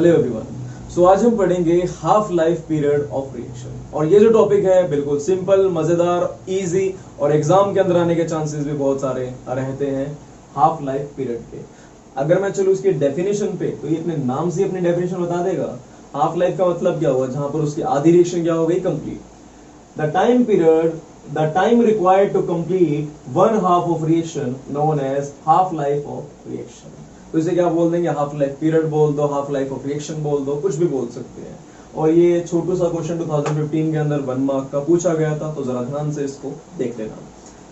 Hello everyone. सो आज हम पढ़ेंगे half life period of reaction. और ये जो टॉपिक है बिल्कुल सिंपल, मजेदार, इजी और एग्जाम के अंदर आने के चांसेस भी बहुत सारे रहते हैं हाफ लाइफ पीरियड के। अगर मैं चलूँ इसकी डेफिनेशन पे तो ये अपने नाम से अपनी डेफिनेशन बता देगा। हाफ लाइफ का मतलब क्या हुआ, जहां पर उसकी आधी रिएक्शन क्या हो गई, complete. The time required to complete one half of reaction known as half life of reaction. तो इसे क्या बोल देंगे, हाफ लाइफ पीरियड बोल दो, हाफ लाइफ ऑफ रिएक्शन बोल दो, कुछ भी बोल सकते हैं। और ये छोटू सा क्वेश्चन 2015 के अंदर 1 मार्क का पूछा गया था, तो जरा ध्यान से इसको देख लेना।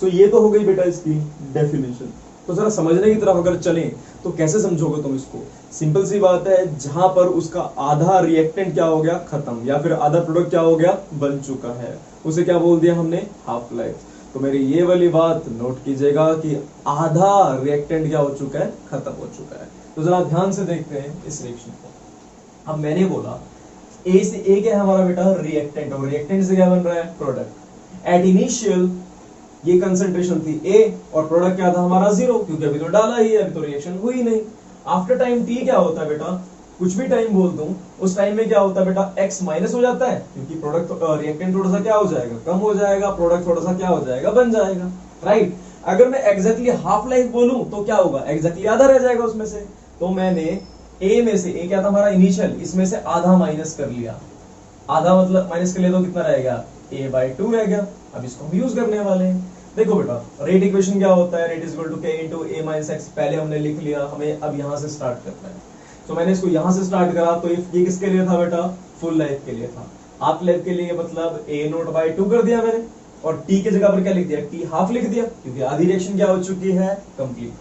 सो ये तो हो गई बेटा इसकी डेफिनेशन। तो जरा समझने की तरफ अगर चलें तो कैसे समझोगे तुम इसको। सिंपल सी बात है, जहां पर उसका आधा रिएक्टेंट क्या हो गया, खत्म, या फिर आधा प्रोडक्ट क्या हो गया, बन चुका है, उसे क्या बोल दिया हमने, हाफ लाइफ। तो मेरी ये वाली बात नोट कीजिएगा कि आधा रिएक्टेंट क्या हो चुका है, खत्म हो चुका है। तो जरा ध्यान से देखते हैं इस रिएक्शन को। अब मैंने बोला ए से ए क्या है हमारा बेटा, रिएक्टेंट, और रिएक्टेंट से क्या बन रहा है, प्रोडक्ट। एट इनिशियल ये कंसंट्रेशन थी ए और प्रोडक्ट क्या था हमारा 0, क्योंकि अभी तो डाला ही है, अभी तो रिएक्शन हुई नहीं। आफ्टर टाइम टी क्या होता है बेटा, कुछ भी टाइम बोल दूं, उस टाइम में क्या होता है बेटा, x माइनस हो जाता है, क्योंकि प्रोडक्ट रिएक्टेंट थोड़ा सा क्या हो जाएगा, कम हो जाएगा, प्रोडक्ट थोड़ा सा क्या हो जाएगा, बन जाएगा, राइट। अगर मैं एग्जैक्टली हाफ लाइफ बोलूं तो क्या होगा, एग्जैक्टली आधा रह जाएगा उसमें से। तो मैंने ए में से, ए क्या था हमारा इनिशियल, इसमें से आधा माइनस कर लिया। आधा मतलब माइनस कर लिया तो कितना रहेगा, a/2 रह गया। अब इसको हम यूज करने वाले हैं। देखो बेटा, रेट इक्वेशन क्या होता है, rate is equal to k into a minus x। पहले हमने लिख लिया, हमें अब यहां से स्टार्ट करना है। तो मैंने इसको यहां से स्टार्ट करा, तो ये किसके लिए था बेटा, फुल लाइफ के लिए था। हाफ लाइफ के लिए मतलब a0/2 कर दिया मैंने, और t की जगह पर क्या लिख दिया, t हाफ लिख दिया, क्योंकि आधी रिएक्शन क्या हो चुकी है, कंप्लीट।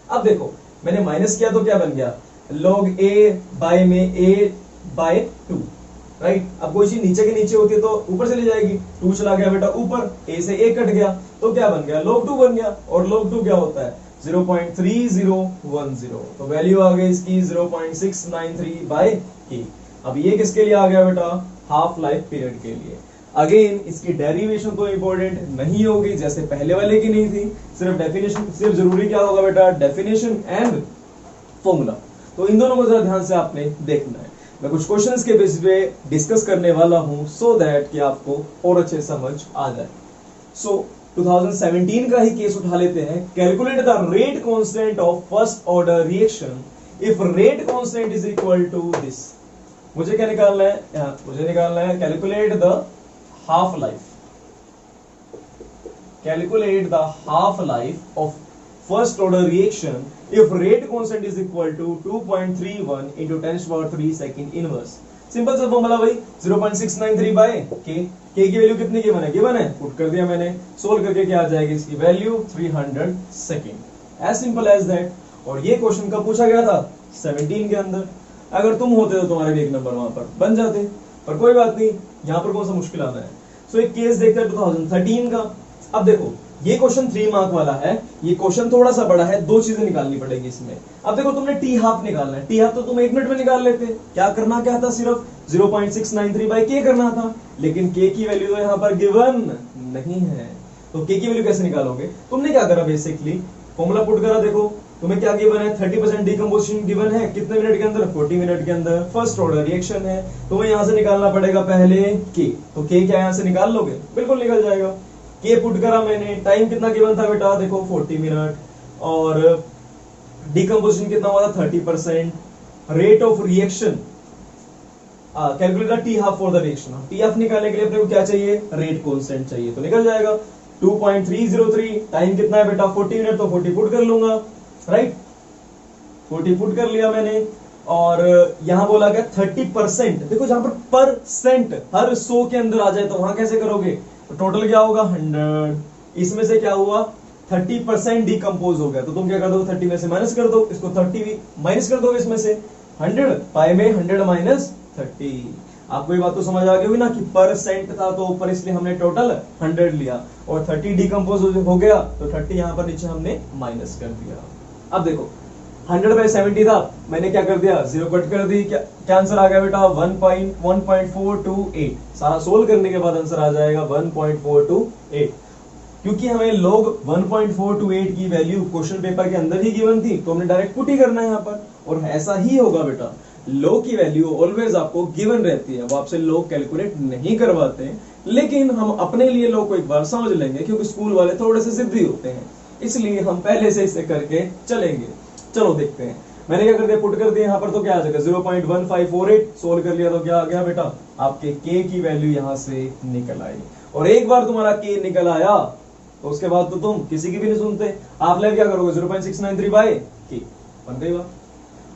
अब देखो मैंने माइनस किया तो क्या बन गया, log a बाय में a/2, राइट। अब कोई चीज नीचे के नीचे होती है तो ऊपर चली जाएगी, 2 चला गया बेटा ऊपर, a से a कट गया तो क्या बन गया, log 2 बन गया। और log 2 क्या होता है, 0.3010। तो वैल्यू आ गई इसकी 0.693/k। अब ये किसके लिए आ गया बेटा, हाफ लाइफ पीरियड के लिए। अगेन इसकी डेरिवेशन तो इंपॉर्टेंट नहीं होगी, जैसे पहले वाले की नहीं थी। सिर्फ डेफिनेशन, सिर्फ जरूरी क्या होगा बेटा, डेफिनेशन एंड फॉर्मूला। तो इन दोनों को जरा ध्यान से आपने देखना है। मैं कुछ क्वेश्चंस के बेसिस पे डिस्कस करने वाला हूं, सो दैट कि आपको और अच्छे समझ आ जाए। सो 2017 का ही केस उठा लेते हैं। Calculate the rate constant of first order reaction if rate constant is equal to this. मुझे क्या निकालना है, मुझे निकालना है calculate the half life, calculate the half life of first order reaction if rate constant is equal to 2.31 into 10⁻³ second inverse. Simple सा formula भाई, 0.693/k। k की वैल्यू कितनी गिवन है, पुट कर दिया मैंने। सोल्व करके क्या आ जाएगी इसकी value, 300 second. As simple as that. और ये क्वेश्चन कब पूछा गया था, 17 के अंदर। अगर तुम होते तो तुम्हारे भी 1 नंबर वहां पर बन जाते, पर कोई बात नहीं, यहाँ पर कौन सा मुश्किल आना है। सो एक केस देखते हैं 2013 का। अब देखो ये क्वेश्चन 3 मार्क वाला है, ये क्वेश्चन थोड़ा सा बड़ा है, 2 चीजें निकालनी पड़ेगी इसमें। अब देखो तुमने टी हाफ निकालना है, टी हाफ तो तुम 1 मिनट में निकाल लेते। क्या करना क्या था, सिर्फ 0.693/k करना था, लेकिन k की वैल्यू तो यहाँ पर गिवन नहीं है। तो k की वैल्यू कैसे निकालोगे, तुमने क्या करा, बेसिकली फॉर्मूला पुट करा। देखो तुम्हें क्या गिवन है, 30% डिकम्पोजिशन गिवन है, कितने मिनट के अंदर, 40 मिनट के अंदर। फर्स्ट ऑर्डर रिएक्शन है, तुम्हें यहाँ से निकालना पड़ेगा पहले k। तो k क्या यहाँ से निकाल लोगे, बिल्कुल निकल जाएगा। के पुट करा मैंने, टाइम कितना गिवन था बेटा, देखो 40 मिनट, और डिकम्पोजिशन कितना हुआ था, 30%। Rate of reaction, calculate T half for the reaction. T half निकालने के लिए अपने को क्या चाहिए, रेट कांस्टेंट चाहिए, तो निकल जाएगा 2.303। टाइम कितना है बेटा, 40 मिनट, तो 40 पुट कर लूंगा, राइट। 40 पुट कर लिया मैंने। और यहां बोला गया 30%। देखो जहां पर परसेंट हर 100 के अंदर आ जाए तो वहां कैसे करोगे, तो टोटल क्या होगा 100। इसमें से क्या हुआ, 30% डिकम्पोज हो गया, तो तुम क्या कर दो, 30 में से माइनस कर दो, इसको 30 माइनस कर दो इसमें से 100, पाई में 100 माइनस 30। आपको ये बात तो समझ आ गई होगी ना कि परसेंट था तो ऊपर, इसलिए हमने टोटल 100 लिया, और 30 डिकम्पोज हो गया तो 30 यहां पर नीचे हमने माइनस कर दिया। अब देखो 100/70 था, मैंने क्या कर दिया, 0 कट कर दी। क्या आंसर आ गया बेटा, 1.428। सारा सोल्व करने के बाद आंसर आ जाएगा 1.428, क्योंकि हमें log 1.428 की वैल्यू क्वेश्चन पेपर के अंदर ही गिवन थी, तो हमने डायरेक्ट पुट ही करना है यहाँ पर, और ऐसा ही होगा बेटा। लो की वैल्यू ऑलवेज आपको गिवन रहती है, वो आपसे लो कैलकुलेट नहीं करवाते हैं, लेकिन हम अपने लिए लो को एक बार समझ लेंगे क्योंकि स्कूल वाले थोड़े से जिद्दी होते हैं, इसलिए हम पहले से इसे करके चलेंगे। चलो देखते हैं, मैंने क्या कर दिया, पुट कर दिया यहाँ पर, तो क्या आ जाएगा 0.1548। सोल्व कर लिया तो क्या आ गया बेटा, आपके k की वैल्यू यहां से निकल आई। और एक बार तुम्हारा k निकल आया तो उसके बाद तो तुम किसी की भी नहीं सुनते, आप ले क्या करोगे 0.693 बाय k, बन गई बात,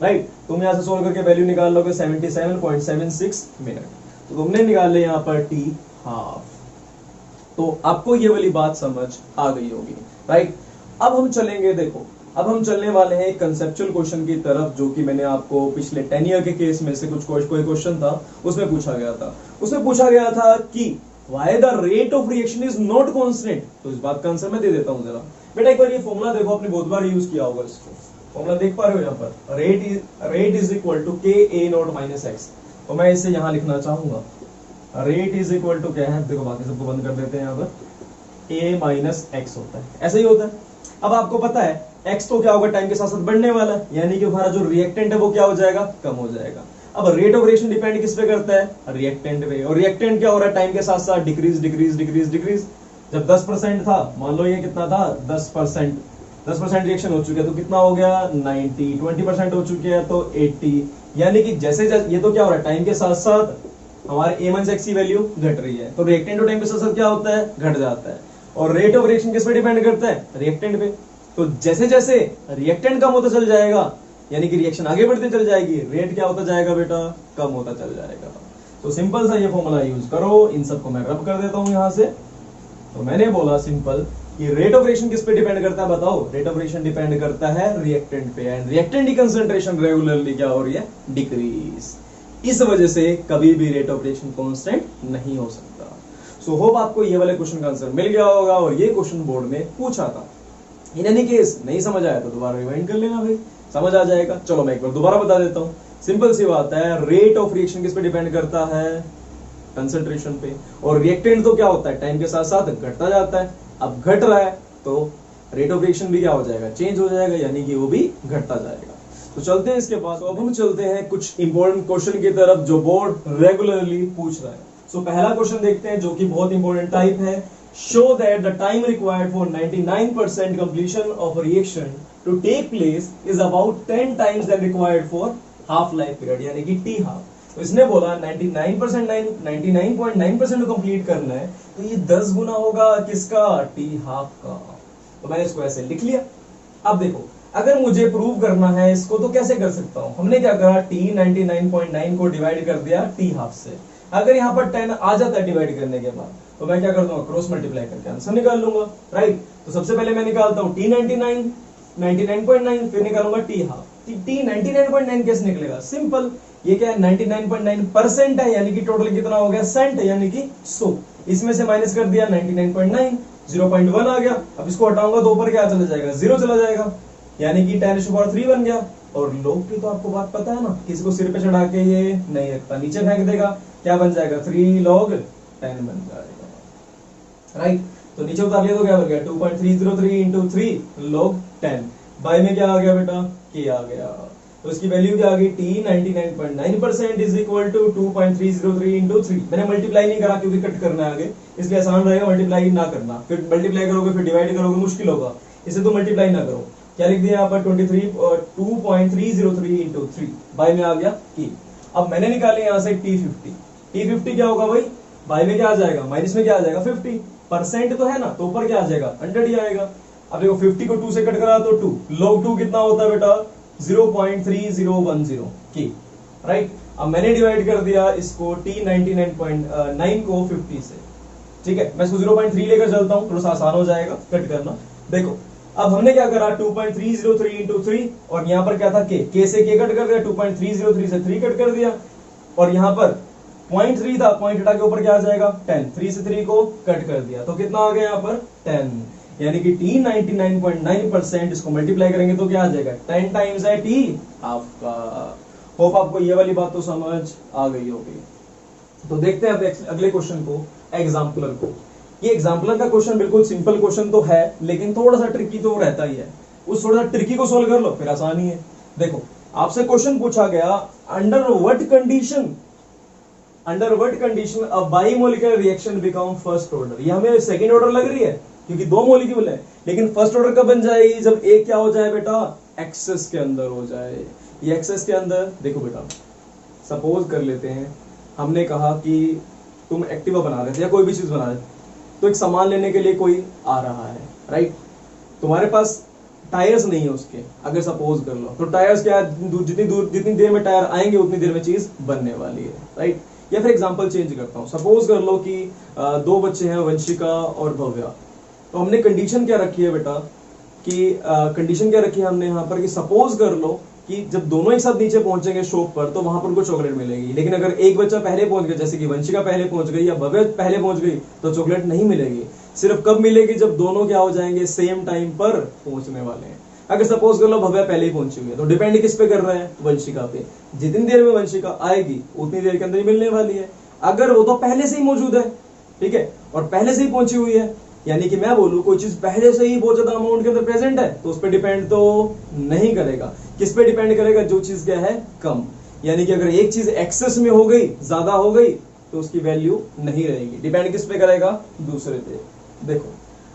राइट। तुम यहां से सोल्व करके वैल्यू निकाल लोगे 77.76 मिनट, तो तुमने निकाल लिया यहाँ पर t हाफ। तो आपको ये वाली बात समझ आ गई होगी, राइट। अब हम चलेंगे, देखो अब हम चलने वाले हैं एक कंसेप्चुअल क्वेश्चन की तरफ, जो कि मैंने आपको पिछले 10 ईयर के केस में से कोई क्वेश्चन था उसमें पूछा गया था। उसमें पूछा गया था कि why the rate of reaction is not constant. तो इस बात का आंसर मैं दे देता हूं जरा। बेटा एक बार ये फॉर्मूला देखो, आपने बहुत बार यूज किया होगा इसको, फॉर्मूला देख पा रहे हो यहाँ पर, रेट इज इक्वल टू के ए नॉट माइनस एक्स। तो मैं इसे यहां लिखना चाहूंगा, रेट इज इक्वल टू क्या है, देखो बाकी सबको बंद कर देते हैं यहाँ पर, ए माइनस एक्स होता है, ऐसा ही होता है। अब आपको पता है x तो क्या होगा, टाइम के साथ साथ बढ़ने वाला है, यानी कि हमारा जो रिएक्टेंट है वो क्या हो जाएगा, कम हो जाएगा। अब रेट ऑफ रिएक्शन डिपेंड किस पे करता है, रिएक्टेंट पे, और रिएक्टेंट क्या हो रहा है, टाइम के साथ साथ डिक्रीज डिक्रीज डिक्रीज डिक्रीज। जब 10% था, मान लो ये कितना था 10% रिएक्शन हो चुका है, तो कितना हो गया 90, 20% हो चुके हैं तो 80, यानी कि जैसे ये तो क्या हो रहा है, टाइम के साथ साथ हमारे a1x की वैल्यू घट रही है, तो रिएक्टेंट टाइम के साथ साथ क्या होता है, घट जाता है। और रेट ऑफ रिएक्शन किस पे डिपेंड करता है, रिएक्टेंट पे। तो जैसे जैसे रिएक्टेंट कम होता चल जाएगा, यानी कि रिएक्शन आगे बढ़ती चल जाएगी, रेट क्या होता जाएगा बेटा, कम होता चल जाएगा। तो सिंपल सा ये फॉर्मूला यूज करो, इन सबको मैं रब कर देता हूं यहां से। तो मैंने बोला सिंपल कि रेट ऑफ रिएक्शन किस पे डिपेंड करता है, बताओ, रेट ऑफ रिएक्शन डिपेंड करता है रिएक्टेंट पे, एंड रिएक्टेंट की कंसंट्रेशन रेगुलरली क्या हो रही है, डिक्रीज। इस वजह से कभी भी रेट ऑफ रिएक्शन कांस्टेंट नहीं हो सकता। सो होप आपको ये वाले क्वेश्चन का आंसर मिल गया होगा, और ये क्वेश्चन बोर्ड में पूछा था। इन एनी केस नहीं समझ आया तो दोबारा रिवाइंड कर लेना भाई, समझ आ जाएगा। चलो मैं एक बार दोबारा बता देता हूं, सिंपल सी बात है, रेट ऑफ रिएक्शन किस पे डिपेंड करता है, कंसंट्रेशन पे, और रिएक्टेंट तो क्या होता है, टाइम के साथ साथ घटता जाता है। अब घट रहा है तो रेट ऑफ रिएक्शन भी क्या हो जाएगा, चेंज हो जाएगा, यानी कि वो भी घटता जाएगा। तो चलते हैं इसके बाद, तो अब हम चलते हैं कुछ इंपॉर्टेंट क्वेश्चन की तरफ जो बोर्ड रेगुलरली पूछ रहा है। सो पहला क्वेश्चन देखते हैं, जो कि बहुत इंपॉर्टेंट टाइप है। Show that the time required for 99% completion of a reaction to take place is about 10 times than required for half life period, यानी कि t half। तो इसने बोला 99.9% को कंप्लीट करना है, तो ये 10 गुना होगा किसका, t half का। तो मैंने इसको ऐसे लिख लिया। अब देखो, अगर मुझे प्रूव करना है इसको तो कैसे कर सकता हूं, हमने क्या करा, t 99.9 को डिवाइड कर दिया t half से। अगर यहाँ पर 10 आ जाता है डिवाइड करने के बाद, तो मैं क्या कर दूंगा, क्रॉस मल्टीप्लाई करके आंसर निकाल लूंगा, राइट। तो सबसे पहले मैं निकालता हूँ t 99.9, फिर निकालूंगा t हाफ। t 99.9 कैसे निकलेगा, सिंपल, ये क्या है 99.9% है, यानी कि टोटल कितना हो गया, सेंट, यानी कि 100। इसमें से माइनस कर दिया 99.9, 0.1 आ गया। अब इसको हटाऊंगा तो ऊपर क्या चला जाएगा, 0 चला जाएगा, यानी कि 10⁻³ बन गया। और लोग की तो आपको बात पता है ना, किसी को सिर पे चढ़ा के ये नहीं रखता, नीचे फेंक देगा, क्या बन जाएगा, 3 log 10 बन जाएगा, राइट। तो नीचे उतार लिया तो क्या बन गया, 2.303 इंटू 3 log 10, बाय में क्या आ गया बेटा, k आ गया। तो इसकी वैल्यू क्या आ गई, t 99.9% is equal to 2.303 into 3। मैंने मल्टीप्लाई नहीं करा क्योंकि कट करना है आगे, इसलिए आसान रहेगा मल्टीप्लाई ना करना, फिर मल्टीप्लाई करोगे फिर डिवाइड करोगे मुश्किल होगा, इसे तो मल्टीप्लाई ना करो। क्या लिख दिया यहाँ पर 2.303 इंटू 3, बाय में आ गया k। अब मैंने निकाले यहाँ से t50 क्या होगा भाई, बाय में क्या आ जाएगा, माइनस में क्या आ जाएगा 50%, तो है ना, तो ऊपर क्या आ जाएगा 100 ही आएगा। अब देखो 50 को 2 से कट करा तो 2 log 2 कितना होता है बेटा, 0.3010 की, राइट। अब मैंने डिवाइड कर दिया इसको t 99.9 को 50 से, ठीक है। मैं इसको 0.3 लेकर चलता हूं, थोड़ा सा आसान हो जाएगा कट करना। देखो अब हमने क्या करा, 2.303 इंटू 3, और यहाँ पर क्या था k से k कट कर दिया, 2.303 से 3 कट कर दिया, और यहाँ पर 0.3 था, पॉइंट हटा के ऊपर क्या आ जाएगा 10, 3 से 3 को कट कर दिया, तो कितना आ गया यहाँ पर 10, यानी कि t 99.9%, इसको मल्टीप्लाई करेंगे तो क्या आ जाएगा 10 टाइम्स है t हाफ का। होप आपको ये वाली बात तो समझ आ गई होगी। तो देखते हैं अब अगले क्वेश्चन को, एग्जाम्पलर को। ये एग्जाम्पलर का क्वेश्चन बिल्कुल सिंपल क्वेश्चन तो है, लेकिन थोड़ा सा ट्रिकी तो रहता ही है। उस थोड़ा सा ट्रिकी को सोल्व कर लो फिर आसानी है। देखो आपसे क्वेश्चन पूछा गया under what condition a bimolecular reaction become first order. ये हमें सेकंड ऑर्डर लग रही है क्योंकि दो मॉलिक्यूल है, लेकिन फर्स्ट ऑर्डर कब बन जाएगी? जब एक क्या हो जाए बेटा, एक्सेस के अंदर हो जाए। ये एक्सेस के अंदर देखो बेटा, सपोज कर लेते हैं हमने कहा कि तुम एक्टिवा बना रहे थे या कोई भी चीज बना रहे थे, तो एक सामान लेने के लिए कोई आ रहा है, राइट? तुम्हारे पास टायर्स नहीं है उसके, अगर सपोज कर लो, तो टायर्स क्या, जितनी देर में टायर आएंगे उतनी देर में चीज बनने वाली है, राइट? या फिर एग्जांपल चेंज करता हूं, सपोज कर लो कि दो बच्चे हैं, वंशिका और भव्या। तो हमने कंडीशन क्या रखी है बेटा कि कंडीशन क्या रखी है हमने यहाँ पर कि सपोज कर लो कि जब दोनों एक साथ नीचे पहुंचेंगे शॉप पर तो वहां पर उनको चॉकलेट मिलेगी, लेकिन अगर एक बच्चा पहले पहुंच गया, जैसे कि वंशिका पहले पहुंच गई या भव्य पहले पहुंच गई, तो चॉकलेट नहीं मिलेगी। सिर्फ कब मिलेगी? जब दोनों क्या हो जाएंगे, सेम टाइम पर पहुंचने वाले हैं। अगर सपोज कर लो भव्या पहले ही पहुंची हुई है, तो डिपेंड किस पे कर रहा है? वंशिका पे। जितनी देर में वंशिका आएगी उतनी देर के अंदर ही मिलने वाली है। अगर वो तो पहले से ही मौजूद है, ठीक है, और पहले से ही पहुंची हुई है, यानी कि मैं बोलूं कोई चीज पहले से ही बहुत ज्यादा अमाउंट के अंदर प्रेजेंट है, तो उस पर डिपेंड तो नहीं करेगा। किस पे डिपेंड करेगा? जो चीज क्या है, कम। यानी कि अगर एक चीज एक्सेस में हो गई, ज्यादा हो गई, तो उसकी वैल्यू नहीं रहेगी। डिपेंड किस पे करेगा? दूसरे पे। देखो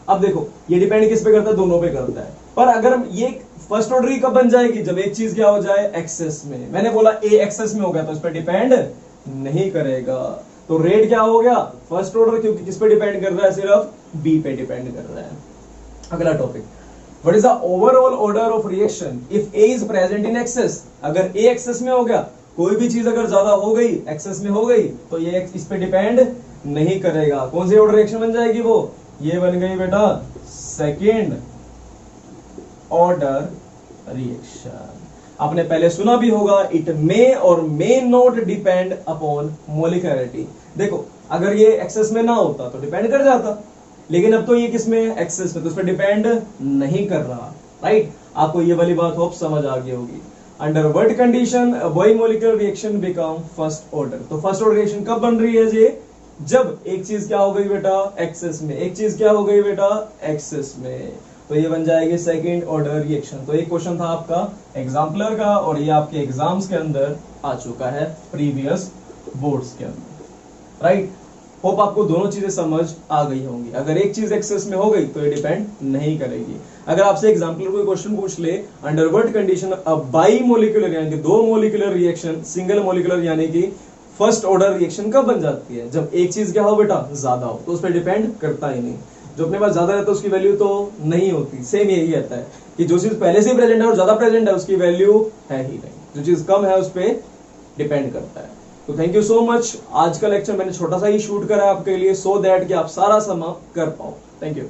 अब देखो, ये डिपेंड किस पे करता है? दोनों पे करता है। पर अगर ये फर्स्ट ऑर्डर ही कब बन जाएगी? जब एक चीज क्या हो जाए, एक्सेस में। मैंने बोला ए एक्सेस में हो गया तो इस पर डिपेंड नहीं करेगा। तो रेट क्या हो गया? फर्स्ट ऑर्डर, क्योंकि किस पे डिपेंड कर रहा है? सिर्फ बी पे डिपेंड कर रहा है। अगला topic, what is the overall order of reaction if A is present in excess? अगर ए एक्सेस में हो गया, कोई भी चीज अगर ज्यादा हो गई, एक्सेस में हो गई, तो ये इस पे डिपेंड नहीं करेगा। कौन सी ऑर्डर रिएक्शन बन जाएगी? वो ये बन गई बेटा सेकेंड ऑर्डर रिएक्शन। आपने पहले सुना भी होगा, इट मे और may not depend upon molecularity. देखो अगर ये एक्सेस में ना होता तो डिपेंड कर जाता, लेकिन अब तो ये किस में, एक्सेस में, तो उस पर डिपेंड नहीं कर रहा, राइट? आपको ये वाली बात होप समझ आ गई होगी। Under what condition bimolecular reaction become first order? तो फर्स्ट ऑर्डर रिएक्शन कब बन रही है ये? जब एक चीज क्या हो गई बेटा, एक्सेस में। एक चीज क्या हो गई बेटा, एक्सेस में, तो ये बन जाएगी सेकेंड ऑर्डर रिएक्शन। तो एक क्वेश्चन था आपका एग्जाम्पलर का, और ये आपके एग्जाम्स के अंदर आ चुका है, प्रीवियस बोर्ड्स के अंदर, राइट? होप आपको दोनों चीजें समझ आ गई होंगी। अगर एक चीज एक्सेस में हो गई तो ये डिपेंड नहीं करेगी। अगर आपसे एग्जाम्पलर कोई क्वेश्चन पूछ ले, अंडर व्हाट कंडीशन अ बाइमोलिकुलर, यानी कि दो मोलिकुलर रिएक्शन सिंगल मोलिकुलर यानी कि फर्स्ट ऑर्डर रिएक्शन कब बन जाती है? जब एक चीज क्या हो बेटा, ज्यादा हो, तो उस पर डिपेंड करता ही नहीं। जो अपने पास ज्यादा रहता है उसकी वैल्यू तो नहीं होती। सेम यही रहता है कि जो चीज पहले से प्रेजेंट है और ज्यादा प्रेजेंट है उसकी वैल्यू है ही नहीं, जो चीज कम है उस पर डिपेंड करता है। तो थैंक यू सो मच। आज का लेक्चर मैंने छोटा सा ही शूट करा आपके लिए, सो दैट कि आप सारा समाप्त कर पाओ। Thank you.